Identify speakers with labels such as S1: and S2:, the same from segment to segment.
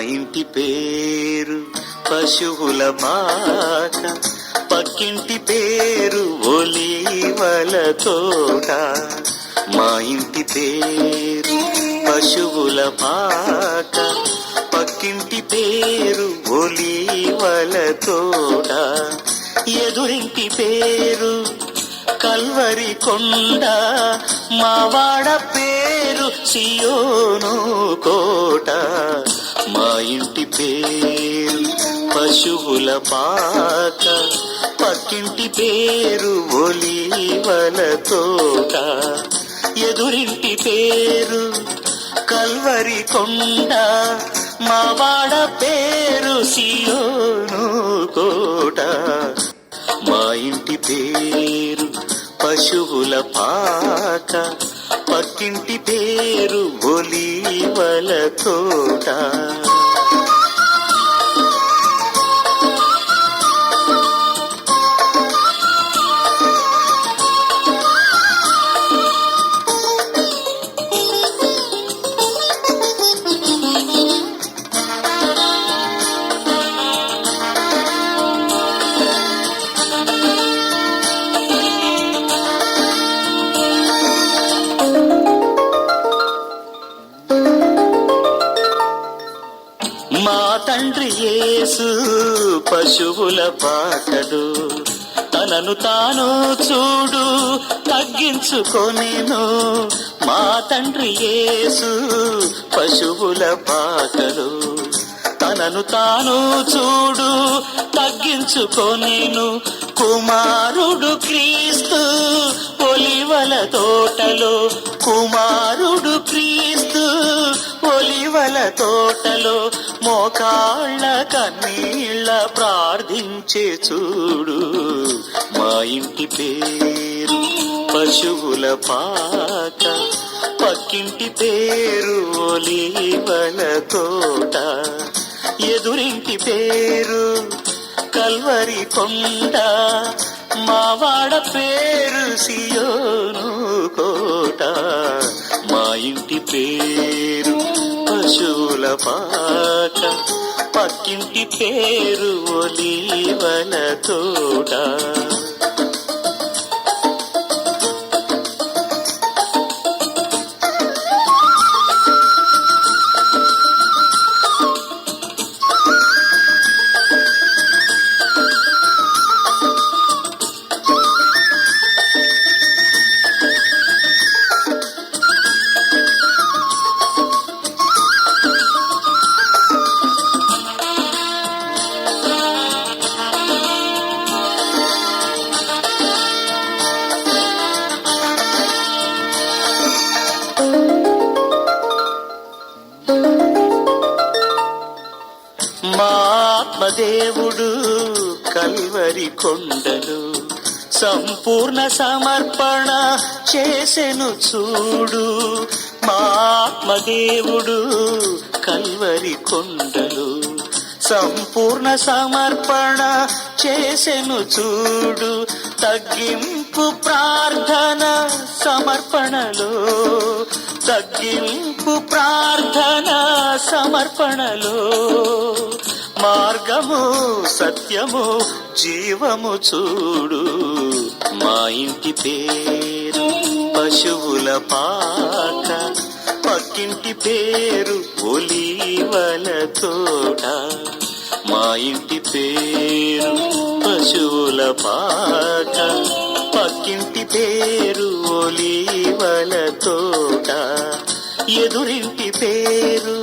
S1: ఇంటి పేరు పశువుల పాక, పక్కింటి పేరు ఒలీవల తోట. మా ఇంటి పేరు పశువుల పాక, పక్కింటి పేరు ఒలీవల తోట. ఎదురింటి పేరు కల్వరి కొండ, మావాడ పేరు సియోను కోట. మా ఇంటి పేరు పశువుల పాక, పక్కింటి పేరు ఒలీవల తోట. ఎదురింటి పేరు కల్వరి కొండ, మావాడ పేరు సియోను కోట. మా ఇంటి పేరు పశువుల పాక, పక్కింటి పేరు ఒలీవల తోట. మా తండ్రి యేసు పశువుల పాకడు, తనను తాను చూడు తగ్గించుకొనెను. మా తండ్రి యేసు పశువుల పాకడు, తనను తాను చూడు తగ్గించుకొనెను. కుమారుడు క్రీస్తు ఒలీవల తోటలో, కుమారుడు క్రీస్తు ఒలీవల తోటలో. మోకాళ్ళ కన్నీళ్ళ ప్రార్థించే చూడు. మా ఇంటి పేరు పశువుల పాక, పక్కింటి పేరు ఒలీవల తోట. ఎదురింటి పేరు కల్వరి కొండ, మావాడ పేరు సియోను కోట. మా ఇంటి పేరు పశువుల పాక, పక్కింటి పేరు ఒలీవల తోట. మా ఆత్మదేవుడు కల్వరి కొండలు సంపూర్ణ సమర్పణ చేసెను చూడు. మా ఆత్మదేవుడు కల్వరి కొండలు సంపూర్ణ సమర్పణ చేసెను చూడు. తగ్గింపు ప్రార్థన సమర్పణలో, తగ్గింపు ప్రార్థన సమర్పణలో. మార్గము సత్యము జీవము చూడు. మా ఇంటి పేరు పశువుల పాక, పక్కింటి పేరు ఒలీవల తోట. మా ఇంటి పేరు పశువుల పాక, పక్కింటి పేరు ఒలీవల తోట. ఎదురింటి పేరు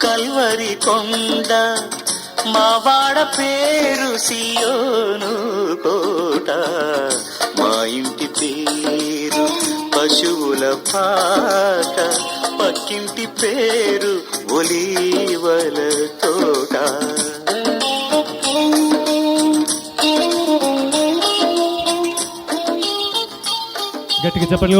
S1: కల్వరి కొండ, మావాడ పేరు సియోను కోట. మా ఇంటి పేరు పశువుల పాక, పక్కింటి పేరు ఒలీవల తోట.
S2: గట్టిగా చెప్పండి.